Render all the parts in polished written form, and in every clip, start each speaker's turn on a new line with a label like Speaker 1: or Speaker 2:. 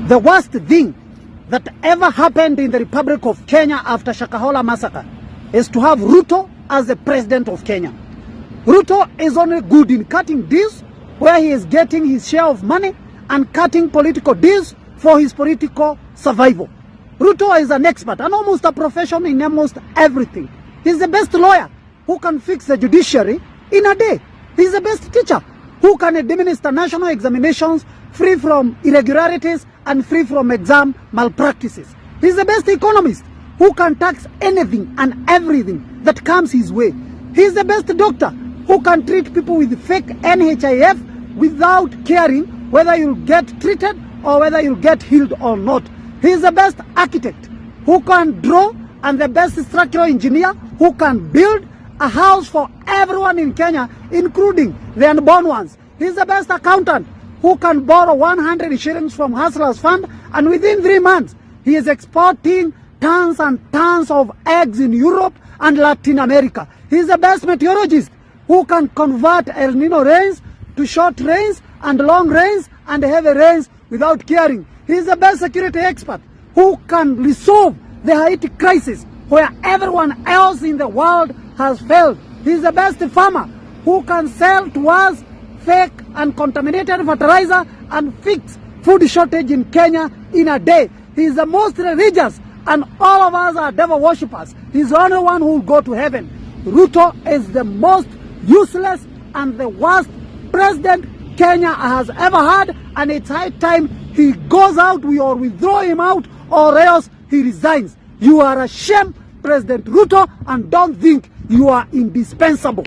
Speaker 1: The worst thing that ever happened in the Republic of Kenya after Shakahola massacre is to have Ruto as the president of Kenya. Ruto is only good in cutting deals where he is getting his share of money and cutting political deals for his political survival. Ruto is an expert and almost a professional in almost everything. He's the best lawyer who can fix the judiciary in a day. He's the best teacher who can administer national examinations free from irregularities and free from exam malpractices. He's the best economist who can tax anything and everything that comes his way. He's the best doctor who can treat people with fake NHIF without caring whether you'll get treated or whether you'll get healed or not. He's the best architect who can draw and the best structural engineer who can build a house for everyone in Kenya, including the unborn ones. He's the best accountant who can borrow 100 shillings from Hustlers Fund, and within 3 months, he is exporting tons and tons of eggs in Europe and Latin America. He's the best meteorologist who can convert El-nino rains to short rains and long rains and heavy rains without caring. He's the best security expert who can resolve the Haiti crisis where everyone else in the world has failed. He's the best farmer who can sell to us fake and contaminated fertilizer and fix food shortage in Kenya in a day. He's the most religious and all of us are devil worshippers. He's the only one who will go to heaven. Ruto is the most useless and the worst president Kenya has ever had, and it's high time he goes out, or we throw him out, or else he resigns. You are a shame, President Ruto, and don't think you are indispensable.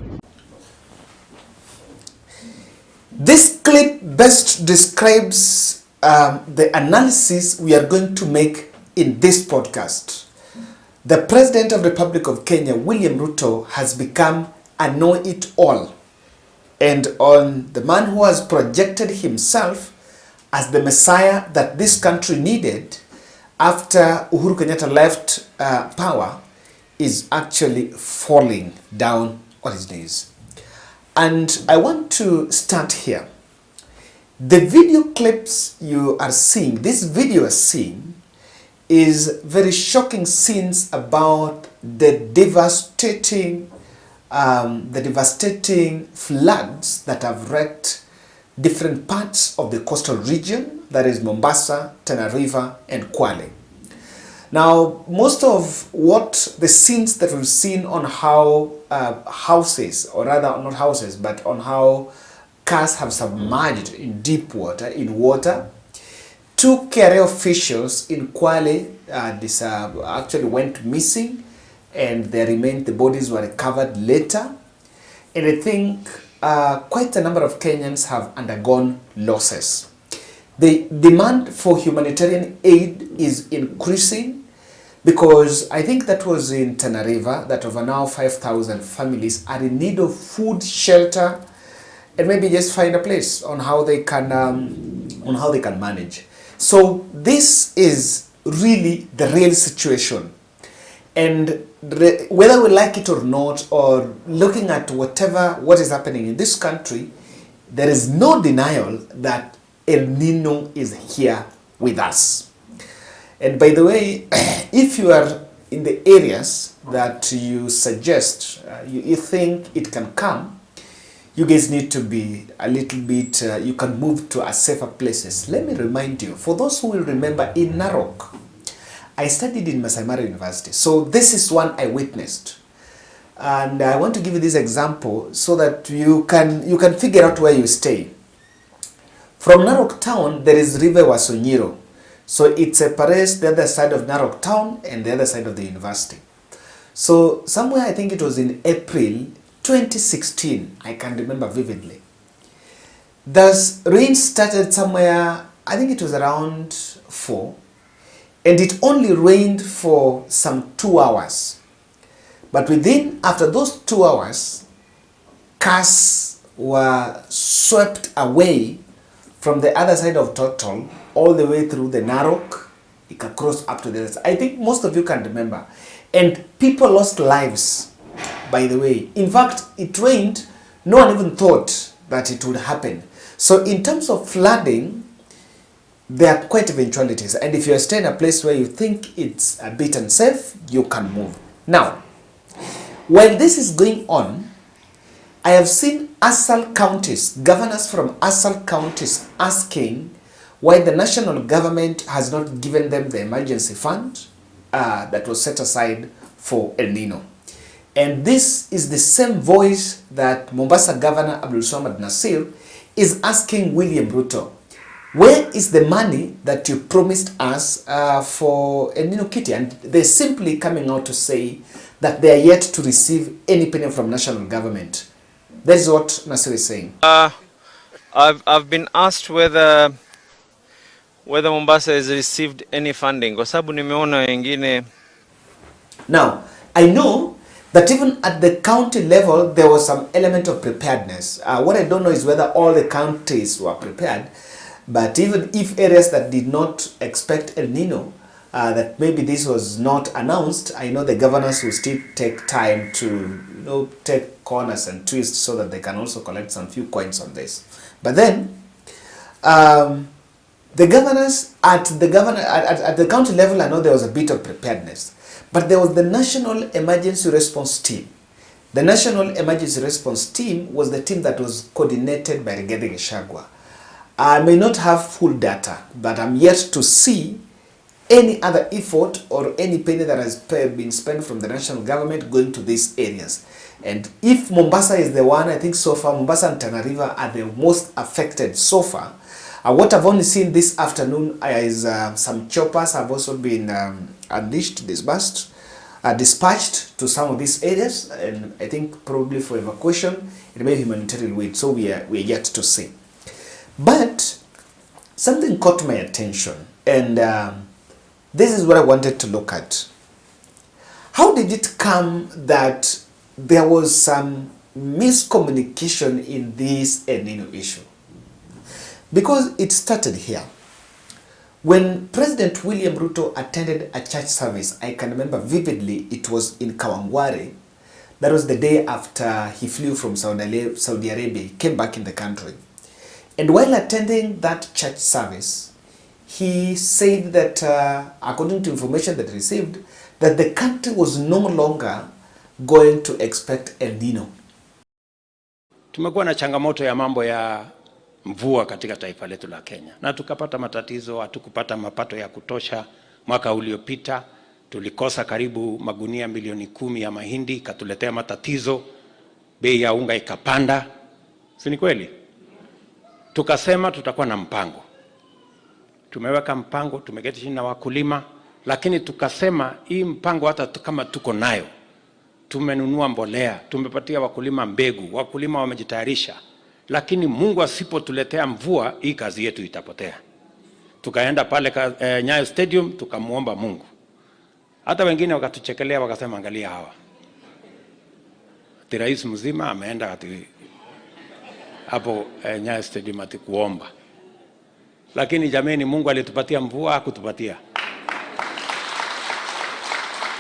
Speaker 2: This clip best describes the analysis we are going to make in this podcast. The President of the Republic of Kenya, William Ruto, has become a know-it-all, and on the man who has projected himself as the Messiah that this country needed after Uhuru Kenyatta left power is actually falling down on his knees. And I want to start here. The video clips you are seeing, this video you are seeing, is very shocking scenes about the devastating floods that have wrecked different parts of the coastal region, that is Mombasa, Tana River, and Kwale. Now, most of what the scenes that we've seen on how houses, or rather not houses, but on how cars have submerged in deep water, in water. 2 KRA officials in Kwale actually went missing, and the bodies were recovered later. And I think quite a number of Kenyans have undergone losses. The demand for humanitarian aid is increasing because I think that was in Tana River that over now 5,000 families are in need of food, shelter, and maybe just find a place on how they can manage. So this is really the real situation, and whether we like it or not, or looking at what is happening in this country, there is no denial that El-nino is here with us. And by the way, if you are in the areas that you suggest, you think it can come, you guys need to be a little bit, you can move to a safer places. Let me remind you, for those who will remember, in Narok, I studied in Masai Mara University. So this is one I witnessed. And I want to give you this example so that you can figure out where you stay. From Narok town, there is River Wasonyiro. So it separates the other side of Narok town and the other side of the university. So somewhere, I think it was in April 2016, I can remember vividly. Thus, rain started somewhere, I think it was around 4, and it only rained for some 2 hours. But after those 2 hours, cars were swept away from the other side of Total, all the way through the Narok, it can cross up to the other side. I think most of you can remember. And people lost lives, by the way. In fact, it rained, no one even thought that it would happen. So in terms of flooding, there are quite eventualities, and if you are staying in a place where you think it's a bit unsafe, you can move. Now, while this is going on, I have seen ASAL counties, governors from ASAL counties asking why the national government has not given them the emergency fund that was set aside for El-nino. And this is the same voice that Mombasa Governor Abdul Swamad Nasir is asking William Ruto, where is the money that you promised us for El-nino kitty? And they're simply coming out to say that they are yet to receive any penny from national government. That is what Nasir is saying.
Speaker 3: I've been asked whether Mombasa has received any funding kwa sababu nimeona wengine.
Speaker 2: Now, I know that even at the county level there was some element of preparedness. What I don't know is whether all the counties were prepared, but even if areas that did not expect El-nino, that maybe this was not announced, I know the governors will still take time to take corners and twists so that they can also collect some few coins on this. But then the governors at the county level, I know there was a bit of preparedness, but there was the National Emergency Response Team. The National Emergency Response Team was the team that was coordinated by Rigathi Gachagua. I may not have full data, but I'm yet to see any other effort or any penny that has been spent from the national government going to these areas. And if Mombasa is the one, I think so far Mombasa and Tana River are the most affected so far. What I've only seen this afternoon is some choppers have also been unleashed, dispatched to some of these areas, and I think probably for evacuation, it may be humanitarian aid, so we are yet to see. But something caught my attention, and this is what I wanted to look at. How did it come that there was some miscommunication in this El-nino issue? Because it started here. When President William Ruto attended a church service, I can remember vividly, it was in Kawangware. That was the day after he flew from Saudi Arabia, he came back in the country. And while attending that church service, he said that, according to information that he received, that the country was no longer going to expect El-nino.
Speaker 4: Tumekuwa na changamoto ya mambo ya mvua katika taifa letu la Kenya, na tukapata matatizo, hatukupata mapato ya kutosha. Mwaka uliopita tulikosa karibu magunia milioni 10 ya mahindi, katuletea matatizo, bei ya unga ikapanda. Si ni kweli? Tukasema tutakuwa na mpango. Tumeweka mpango, tumeketi chini na wakulima, lakini tukasema hii mpango hata kama tuko nayo, tumenunua mbolea, tumepatia wakulima mbegu, wakulima wamejitayarisha, lakini Mungu asipotuletea mvua, hii kazi yetu itapotea. Tukaenda pale Nyayo Stadium, tukamuomba Mungu. Hata wengine wakatuchekelea, wakasema angalia hawa, ati rais mzima ameenda ati hapo Nyayo Stadium ati kuomba. Lakini jameni, Mungu alitupatia mvua, hakutupatia.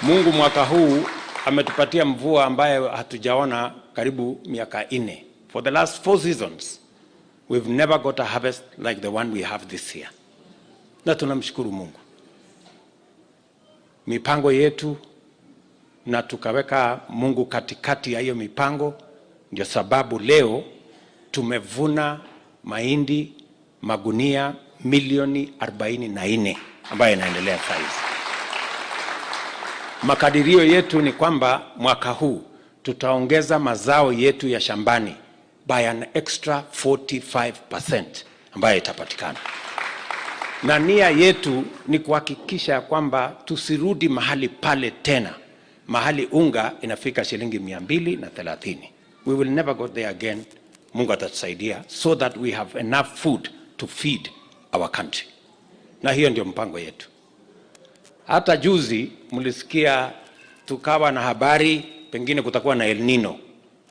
Speaker 4: Mungu mwaka huu ametupatia mvua ambayo hatujaona karibu miaka 4. For the last 4 seasons, we've never got a harvest like the one we have this year. Na tunamshukuru Mungu. Mipango yetu, na tukaweka Mungu katikati ya hiyo mipango, ndio sababu leo tumevuna mahindi magunia milioni 44 ambayo inaendelea sasa. Makadirio yetu ni kwamba mwaka huu tutaongeza mazao yetu ya shambani by an extra 45% ambayo itapatikana. Na nia yetu ni kuhakikisha kwamba tusirudi mahali pale tena, mahali unga inafika shilingi 230. We will never go there again. Mungu atatusaidia so that we have enough food to feed our country. Na hiyo ndio mpango yetu. Hata juzi mlisikia tukawa na habari pengine kutakuwa na El-nino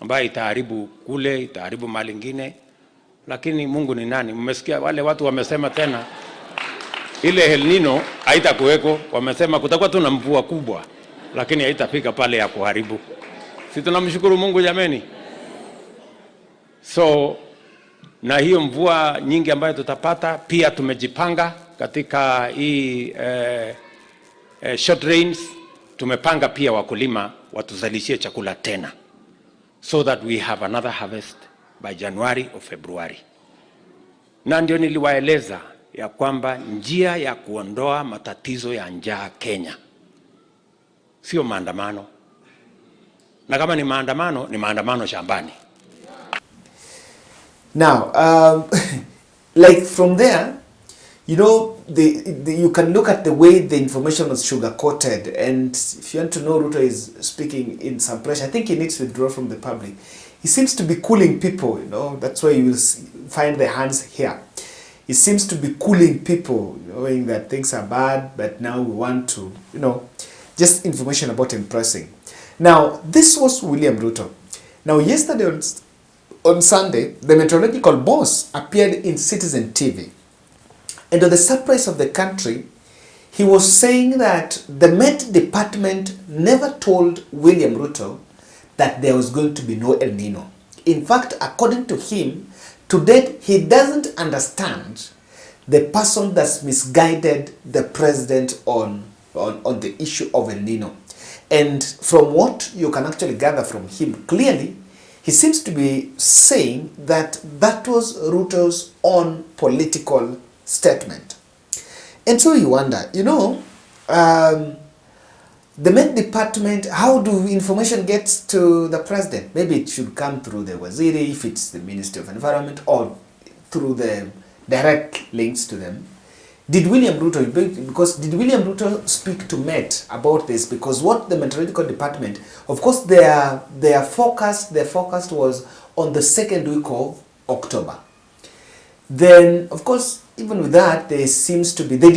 Speaker 4: ambayo itaharibu kule, itaharibu mali nyingine, lakini Mungu ni nani? Mmesikia wale watu wamesema tena ile El-nino haitakuweko, wamesema kutakuwa tu na mvua kubwa lakini haitafika pale ya kuharibu. Si tunamshukuru Mungu jameni? So na hiyo mvua nyingi ambayo tutapata, pia tumejipanga katika hii short rains. Tumepanga pia wakulima watuzalishie chakula tena, so that we have another harvest by January or February. Na ndio niliwaeleza ya kwamba njia ya kuondoa matatizo ya njaa Kenya sio maandamano, na kama ni maandamano shambani.
Speaker 2: Now, like from there, you know, you can look at the way the information was sugar-coated, and if you want to know, Ruto is speaking in some pressure. I think he needs to withdraw from the public. He seems to be cooling people, you know, that's why you will find the hands here. He seems to be cooling people, knowing that things are bad, but now we want to, you know, just information about impressing. Now, this was William Ruto. Now, yesterday on Sunday, the meteorological boss appeared in Citizen TV. And to the surprise of the country, he was saying that the Met Department never told William Ruto that there was going to be no El-nino. In fact, according to him, to date, he doesn't understand the person that's misguided the president on the issue of El-nino. And from what you can actually gather from him, clearly, he seems to be saying that that was Ruto's own political statement. And so you wonder, you know, the Met Department, how do information get to the president? Maybe it should come through the Waziri, if it's the Ministry of Environment, or through the direct links to them. Did William Ruto speak to Met about this? Because what the Meteorological Department, of course, their forecast was on the second week of October. Then, of course, even with that, there seems to be, they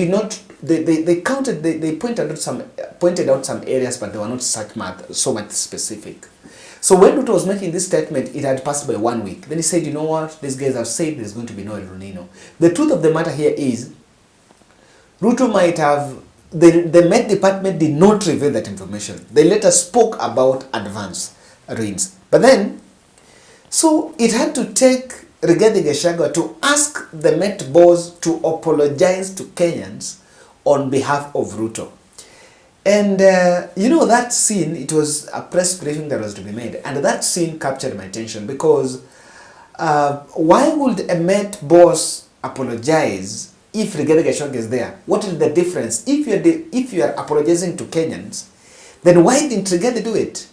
Speaker 2: pointed out some areas, but they were not so much specific. So when Ruto was making this statement, it had passed by 1 week. Then he said, you know what, these guys have said there's going to be no El-nino. The truth of the matter here is, Ruto might have, the Met Department did not reveal that information. They later spoke about advance rains. But then, so it had to take Rigathi Gachagua to ask the Met boss to apologize to Kenyans on behalf of Ruto. And you know, that scene, it was a press briefing that was to be made. And that scene captured my attention because why would a Met boss apologize if Rigathi Gachagua is there? What is the difference? If you are apologizing to Kenyans, then why didn't Rigathi do it?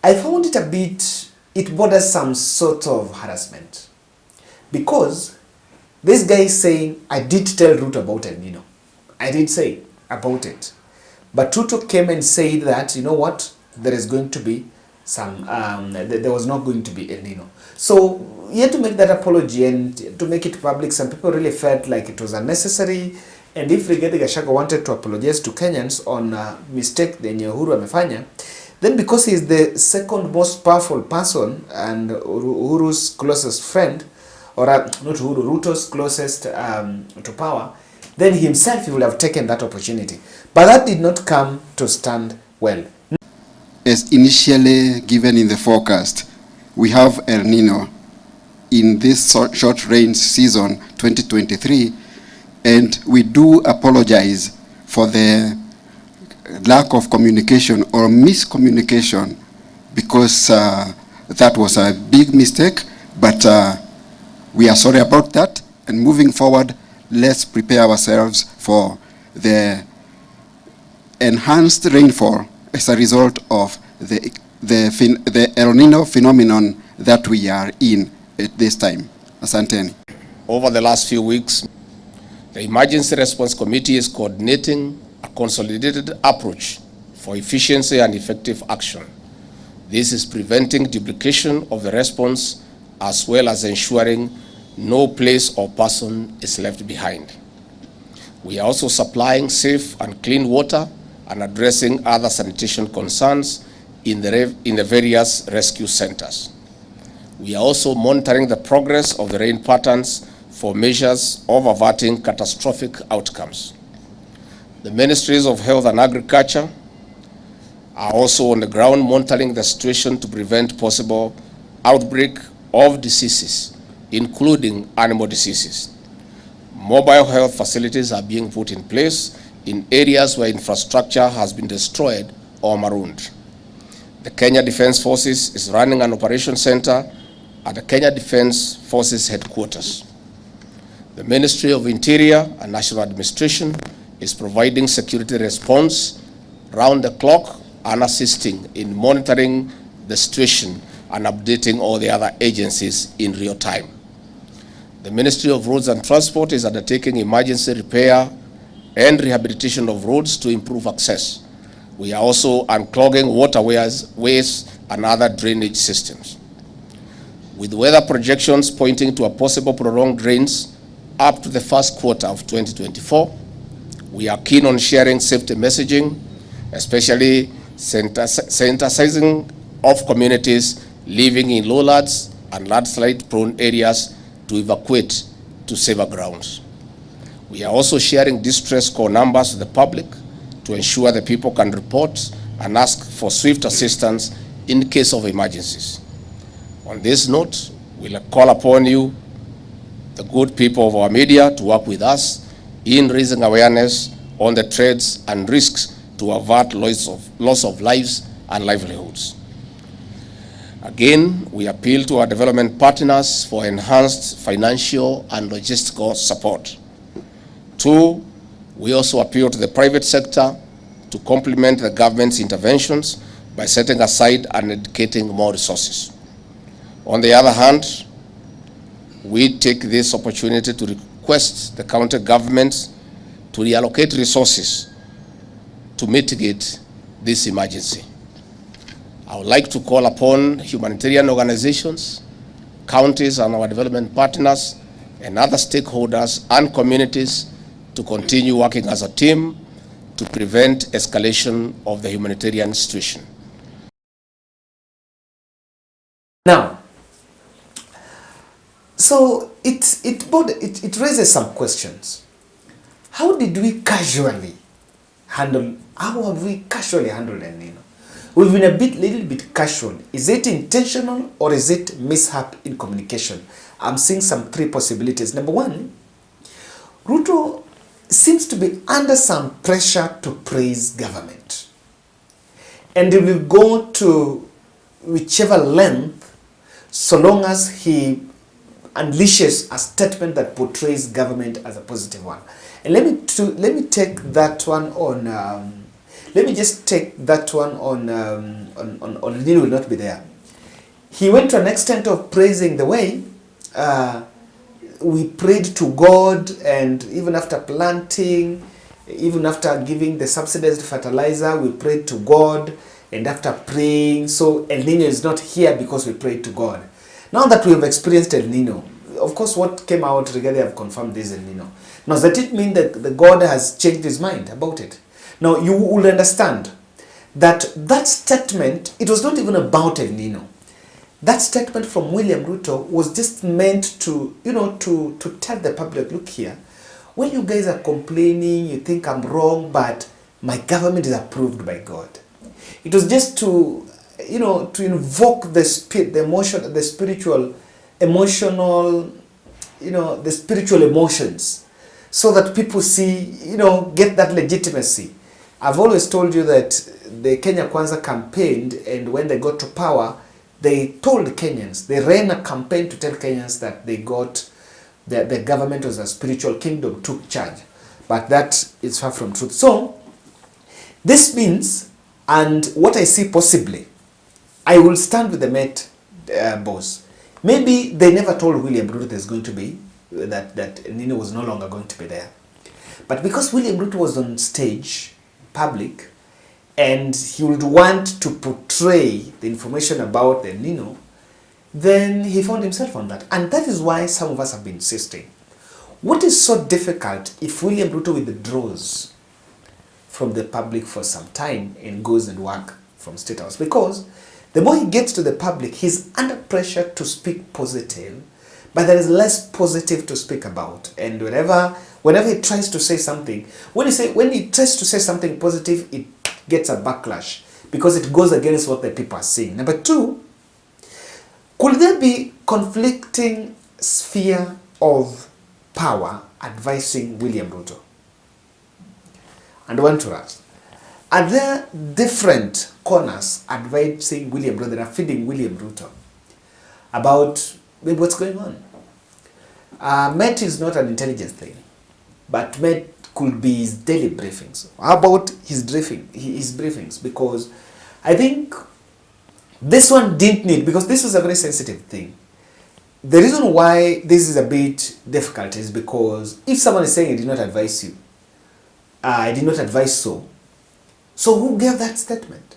Speaker 2: I found it it borders some sort of harassment. Because this guy is saying, I did tell Ruto about El-nino. I did say about it. But Ruto came and said that, you know what, there is going to be some, there was not going to be El-nino. So he had to make that apology, and to make it public, some people really felt like it was unnecessary. And if Rigathi Gachagua wanted to apologize to Kenyans on a mistake the Uhuru amefanya, then because he is the second most powerful person and Uhuru's closest friend, or not Uhuru, Ruto's closest to power, then himself he would have taken that opportunity. But that did not come to stand well.
Speaker 5: As initially given in the forecast, we have El-nino in this short rain season 2023, and we do apologize for the lack of communication or miscommunication, because that was a big mistake, but we are sorry about that. And moving forward, let's prepare ourselves for the enhanced rainfall as a result of the El-nino phenomenon that we are in at this time. Asanteni.
Speaker 6: Over the last few weeks, the Emergency Response Committee is coordinating a consolidated approach for efficiency and effective action. This is preventing duplication of the response, as well as ensuring no place or person is left behind. We are also supplying safe and clean water and addressing other sanitation concerns in the various rescue centers. We are also monitoring the progress of the rain patterns for measures of averting catastrophic outcomes. The Ministries of Health and Agriculture are also on the ground monitoring the situation to prevent possible outbreak of diseases, including animal diseases. Mobile health facilities are being put in place in areas where infrastructure has been destroyed or marooned. The Kenya Defence Forces is running an operation center at the Kenya Defence Forces headquarters. The Ministry of Interior and National Administration is providing security response round the clock and assisting in monitoring the situation and updating all the other agencies in real time. The Ministry of Roads and Transport is undertaking emergency repair and rehabilitation of roads to improve access. We are also unclogging waterways and other drainage systems. With weather projections pointing to a possible prolonged rains up to the first quarter of 2024, we are keen on sharing safety messaging, especially sensitizing of communities living in lowlands and landslide-prone areas to evacuate to safer grounds. We are also sharing distress call numbers to the public to ensure that people can report and ask for swift assistance in case of emergencies. On this note, we'll call upon you, the good people of our media, to work with us in raising awareness on the threats and risks to avert loss of lives and livelihoods. Again, we appeal to our development partners for enhanced financial and logistical support. 2, we also appeal to the private sector to complement the government's interventions by setting aside and dedicating more resources. On the other hand, we take this opportunity to request the county governments to reallocate resources to mitigate this emergency. I would like to call upon humanitarian organizations, counties and our development partners, and other stakeholders and communities to continue working as a team to prevent escalation of the humanitarian situation.
Speaker 2: Now, so it raises some questions. How have we casually handled El-nino? We've been little bit casual. Is it intentional or is it mishap in communication? I'm seeing some 3 possibilities. Number 1, Ruto seems to be under some pressure to praise government. And he will go to whichever length so long as he unleashes a statement that portrays government as a positive one. And let me take that one on. Let me just take that one on El-nino will not be there. He went to an extent of praising the way we prayed to God, and even after planting, even after giving the subsidized fertilizer, we prayed to God, and after praying, so El-nino is not here because we prayed to God. Now that we have experienced El-nino, of course what came out together have confirmed this El-nino. Now does it mean that the God has changed his mind about it? Now you will understand that that statement, it was not even about El-nino. That statement from William Ruto was just meant to, to tell the public, look here, when you guys are complaining, you think I'm wrong, but my government is approved by God. It was just to, to invoke the spirit, the emotion, the spiritual, emotional, the spiritual emotions, so that people see, get that legitimacy. I've always told you that the Kenya Kwanza campaigned, and when they got to power, they told Kenyans, they ran a campaign to tell Kenyans that they got, the government was a spiritual kingdom, took charge. But that is far from truth. So, this means, and what I see possibly, I will stand with the Met boss. Maybe they never told William Ruto there's going to be, that El-nino was no longer going to be there. But because William Ruto was on stage, public, and he would want to portray the information about the El-nino, then he found himself on that. And that is why some of us have been insisting. What is so difficult if William Ruto withdraws from the public for some time and goes and work from State House? Because the more he gets to the public, he's under pressure to speak positive, but there is less positive to speak about. And whenever he tries to say something, when he tries to say something positive, it gets a backlash because it goes against what the people are saying. Number 2, Could there be conflicting sphere of power advising William Ruto? And one to ask, are there different corners advising William Ruto that are feeding William Ruto about maybe what's going on? Met is not an intelligence thing, but Met could be his daily briefings. How about his briefings? Because I think this one didn't need, because this was a very sensitive thing. The reason why this is a bit difficult is because if someone is saying I did not advise you, I did not advise so who gave that statement?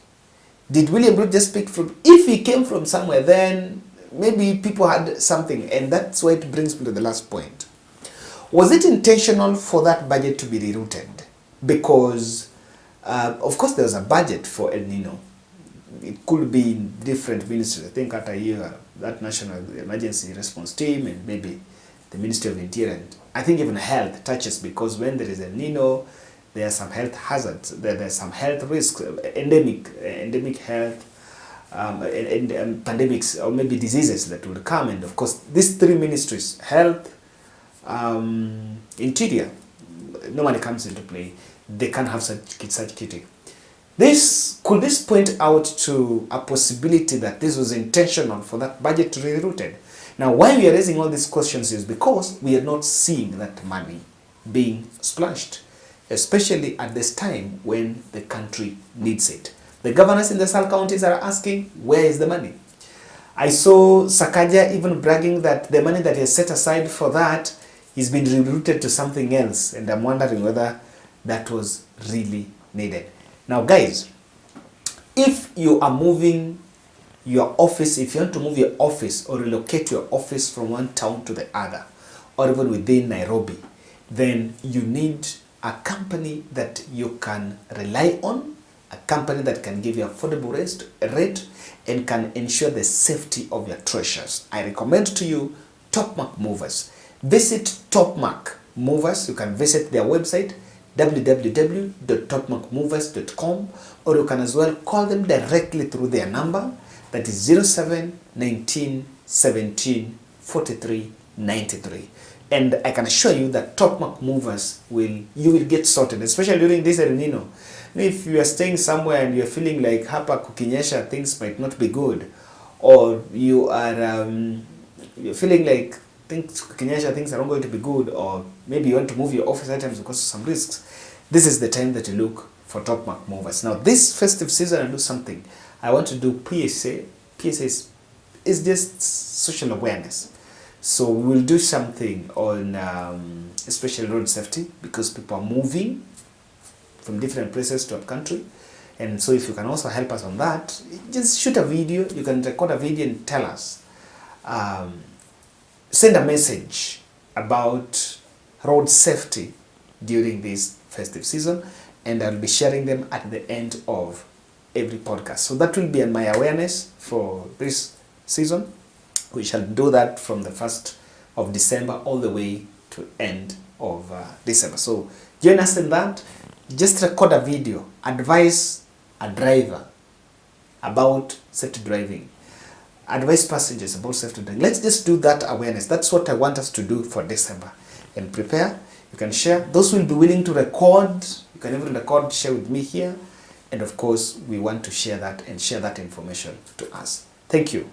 Speaker 2: Did William Ruto just speak from, if he came from somewhere, then maybe people had something, and that's why it brings me to the last point. Was it intentional for that budget to be rerouted? Because, of course, there was a budget for El-nino. It could be in different ministries. I think at a year, that National Emergency Response Team and maybe the Ministry of Interior, and I think even health touches, because when there is El-nino, there are some health hazards, there are some health risks, endemic health, pandemics, or maybe diseases that will come. And of course, these three ministries, health, interior, normally comes into play. They can't have such kitty. Could this point out to a possibility that this was intentional for that budget to be rerouted? Now, why we are raising all these questions is because we are not seeing that money being splashed, especially at this time when the country needs it. The governors in the South counties are asking, where is the money? I saw Sakaja even bragging that the money that he has set aside for that is being rerouted to something else, and I'm wondering whether that was really needed. Now guys, if you are moving your office, if you want to move your office or relocate your office from one town to the other, or even within Nairobi, then you need a company that you can rely on, a company that can give you affordable rate and can ensure the safety of your treasures. I recommend to you Topmark Movers. Visit Topmark Movers. You can visit their website www.topmarkmovers.com, or you can as well call them directly through their number, that is 07 19 17 43 93. And I can assure you that Topmark Movers you will get sorted, especially during this El-nino. If you are staying somewhere and you're feeling like hapa kukinyesha things might not be good, or you are you're feeling like kukinyesha things are not going to be good, or maybe you want to move your office items because of some risks, this is the time that you look for Topmark Movers. Now this festive season, I do something. I want to do PSA. PSA is just social awareness. So we will do something on especially road safety, because people are moving from different places to our country. And so if you can also help us on that, just shoot a video. You can record a video and tell us. Send a message about road safety during this festive season, and I'll be sharing them at the end of every podcast. So that will be my awareness for this season. We shall do that from the 1st of December all the way to end of December. So join us in that. Just record a video. Advise a driver about safety driving. Advise passengers about safety driving. Let's just do that awareness. That's what I want us to do for December. And prepare. You can share. Those who will be willing to record, you can even record, share with me here. And of course, we want to share that and share that information to us. Thank you.